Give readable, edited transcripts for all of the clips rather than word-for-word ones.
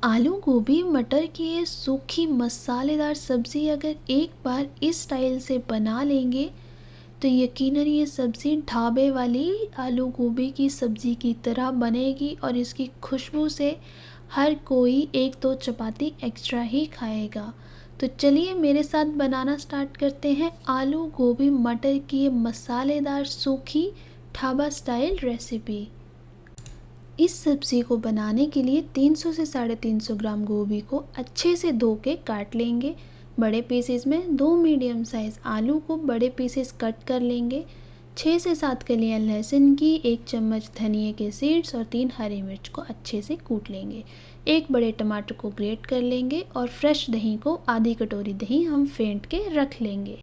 आलू गोभी मटर की ये सूखी मसालेदार सब्ज़ी अगर एक बार इस स्टाइल से बना लेंगे तो यकीनन ये सब्ज़ी ढाबे वाली आलू गोभी की सब्ज़ी की तरह बनेगी और इसकी खुशबू से हर कोई एक दो चपाती एक्स्ट्रा ही खाएगा। तो चलिए मेरे साथ बनाना स्टार्ट करते हैं आलू गोभी मटर की ये मसालेदार सूखी ढाबा स्टाइल रेसिपी। इस सब्ज़ी को बनाने के लिए 300 से 350 ग्राम गोभी को अच्छे से धो के काट लेंगे। बड़े पीसेस में 2 मीडियम साइज़ आलू को बड़े पीसेस कट कर लेंगे। 6 से 7 कलियां लहसुन की, 1 चम्मच धनिया के सीड्स और 3 हरी मिर्च को अच्छे से कूट लेंगे। एक बड़े टमाटर को ग्रेट कर लेंगे और फ्रेश दही को आधी कटोरी दही हम फेंट के रख लेंगे।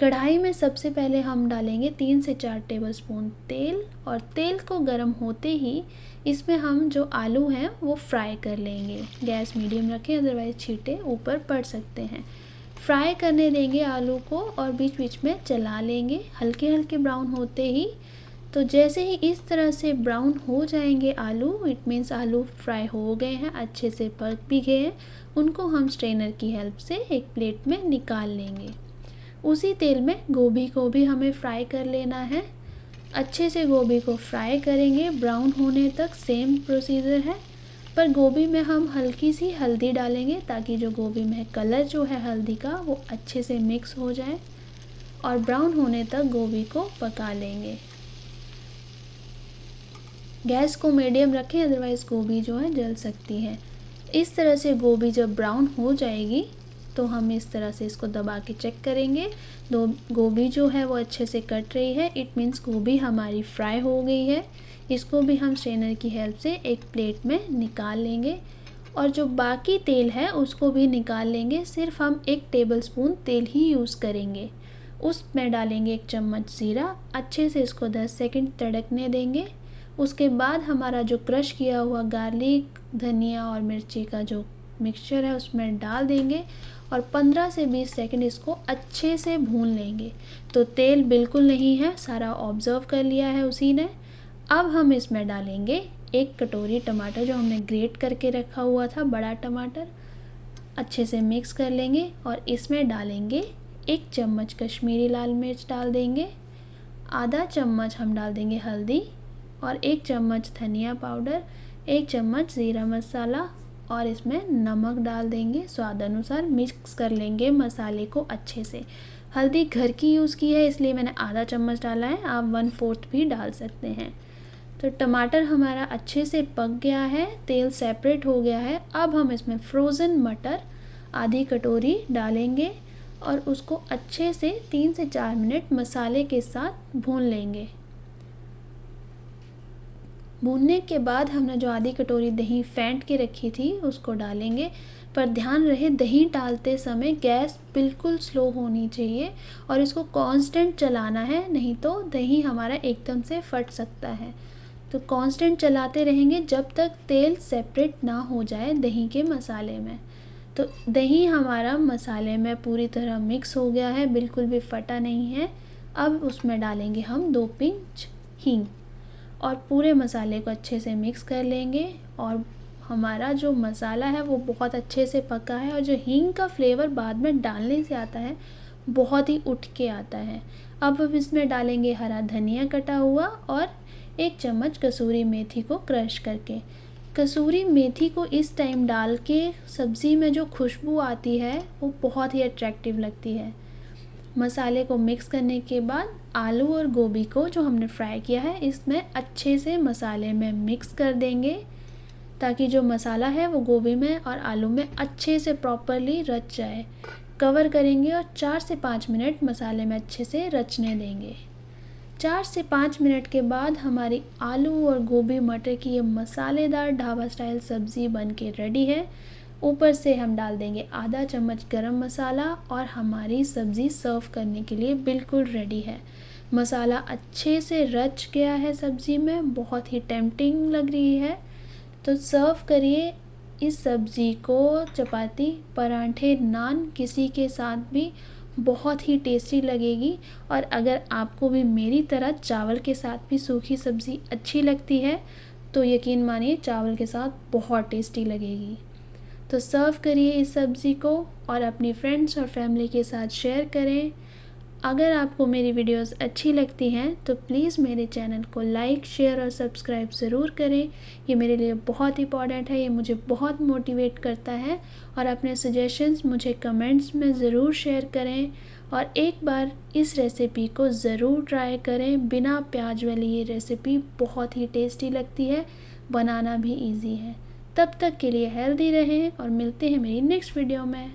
कढ़ाई में सबसे पहले हम डालेंगे 3 से 4 टेबलस्पून तेल और तेल को गर्म होते ही इसमें हम जो आलू हैं वो फ्राई कर लेंगे। गैस मीडियम रखें, अदरवाइज़ छींटे ऊपर पड़ सकते हैं। फ्राई करने देंगे आलू को और बीच बीच में चला लेंगे हल्के हल्के ब्राउन होते ही। तो जैसे ही इस तरह से ब्राउन हो जाएंगे आलू, इट मीन्स आलू फ्राई हो गए हैं, अच्छे से पक भी गए हैं। उनको हम स्ट्रेनर की हेल्प से एक प्लेट में निकाल लेंगे। उसी तेल में गोभी को भी हमें फ्राई कर लेना है। अच्छे से गोभी को फ्राई करेंगे ब्राउन होने तक, सेम प्रोसीजर है। पर गोभी में हम हल्की सी हल्दी डालेंगे ताकि जो गोभी में कलर जो है हल्दी का वो अच्छे से मिक्स हो जाए और ब्राउन होने तक गोभी को पका लेंगे। गैस को मीडियम रखें, अदरवाइज़ गोभी जो है जल सकती है। इस तरह से गोभी जब ब्राउन हो जाएगी तो हम इस तरह से इसको दबा के चेक करेंगे। दो गोभी जो है वो अच्छे से कट रही है, इट मीन्स गोभी हमारी फ्राई हो गई है। इसको भी हम स्ट्रेनर की हेल्प से एक प्लेट में निकाल लेंगे और जो बाकी तेल है उसको भी निकाल लेंगे। सिर्फ हम 1 टेबलस्पून तेल ही यूज़ करेंगे। उसमें डालेंगे 1 चम्मच ज़ीरा, अच्छे से इसको 10 सेकंड तड़कने देंगे। उसके बाद हमारा जो क्रश किया हुआ गार्लिक, धनिया और मिर्ची का जो मिक्सचर है उसमें डाल देंगे और 15 से 20 सेकंड इसको अच्छे से भून लेंगे। तो तेल बिल्कुल नहीं है, सारा ऑब्ज़र्व कर लिया है उसी ने। अब हम इसमें डालेंगे 1 कटोरी टमाटर जो हमने ग्रेट करके रखा हुआ था, बड़ा टमाटर। अच्छे से मिक्स कर लेंगे और इसमें डालेंगे 1 चम्मच कश्मीरी लाल मिर्च डाल देंगे, आधा चम्मच हम डाल देंगे हल्दी और 1 चम्मच धनिया पाउडर, 1 चम्मच ज़ीरा मसाला और इसमें नमक डाल देंगे स्वाद अनुसार। मिक्स कर लेंगे मसाले को अच्छे से। हल्दी घर की यूज़ की है इसलिए मैंने आधा चम्मच डाला है, आप 1/4 भी डाल सकते हैं। तो टमाटर हमारा अच्छे से पक गया है, तेल सेपरेट हो गया है। अब हम इसमें फ्रोज़न मटर आधी कटोरी डालेंगे और उसको अच्छे से 3 से 4 मिनट मसाले के साथ भून लेंगे। भूनने के बाद हमने जो आधी कटोरी दही फेंट के रखी थी उसको डालेंगे। पर ध्यान रहे दही डालते समय गैस बिल्कुल स्लो होनी चाहिए और इसको कांस्टेंट चलाना है, नहीं तो दही हमारा एकदम से फट सकता है। तो कांस्टेंट चलाते रहेंगे जब तक तेल सेपरेट ना हो जाए दही के मसाले में। तो दही हमारा मसाले में पूरी तरह मिक्स हो गया है, बिल्कुल भी फटा नहीं है। अब उसमें डालेंगे हम 2 पिंच हींग और पूरे मसाले को अच्छे से मिक्स कर लेंगे। और हमारा जो मसाला है वो बहुत अच्छे से पका है और जो हींग का फ्लेवर बाद में डालने से आता है बहुत ही उठ के आता है। अब हम इसमें डालेंगे हरा धनिया कटा हुआ और 1 चम्मच कसूरी मेथी को क्रश करके। कसूरी मेथी को इस टाइम डाल के सब्ज़ी में जो खुशबू आती है वो बहुत ही अट्रैक्टिव लगती है। मसाले को मिक्स करने के बाद आलू और गोभी को जो हमने फ्राई किया है इसमें अच्छे से मसाले में मिक्स कर देंगे ताकि जो मसाला है वो गोभी में और आलू में अच्छे से प्रॉपरली रच जाए। कवर करेंगे और 4 से 5 मिनट मसाले में अच्छे से रचने देंगे। 4 से 5 मिनट के बाद हमारी आलू और गोभी मटर की ये मसालेदार ढाबा स्टाइल सब्ज़ी बन के रेडी है। ऊपर से हम डाल देंगे आधा चम्मच गरम मसाला और हमारी सब्ज़ी सर्व करने के लिए बिल्कुल रेडी है। मसाला अच्छे से रच गया है सब्ज़ी में, बहुत ही टेम्पटिंग लग रही है। तो सर्व करिए इस सब्ज़ी को चपाती, पराठे, नान किसी के साथ भी बहुत ही टेस्टी लगेगी। और अगर आपको भी मेरी तरह चावल के साथ भी सूखी सब्ज़ी अच्छी लगती है तो यकीन मानिए चावल के साथ बहुत टेस्टी लगेगी। तो सर्व करिए इस सब्ज़ी को और अपनी फ्रेंड्स और फैमिली के साथ शेयर करें। अगर आपको मेरी वीडियोस अच्छी लगती हैं तो प्लीज़ मेरे चैनल को लाइक, शेयर और सब्सक्राइब ज़रूर करें। ये मेरे लिए बहुत इंपॉर्टेंट है, ये मुझे बहुत मोटिवेट करता है। और अपने सजेशंस मुझे कमेंट्स में ज़रूर शेयर करें और एक बार इस रेसिपी को ज़रूर ट्राई करें। बिना प्याज वाली ये रेसिपी बहुत ही टेस्टी लगती है, बनाना भी ईजी है। तब तक के लिए हेल्दी रहें और मिलते हैं मेरी नेक्स्ट वीडियो में।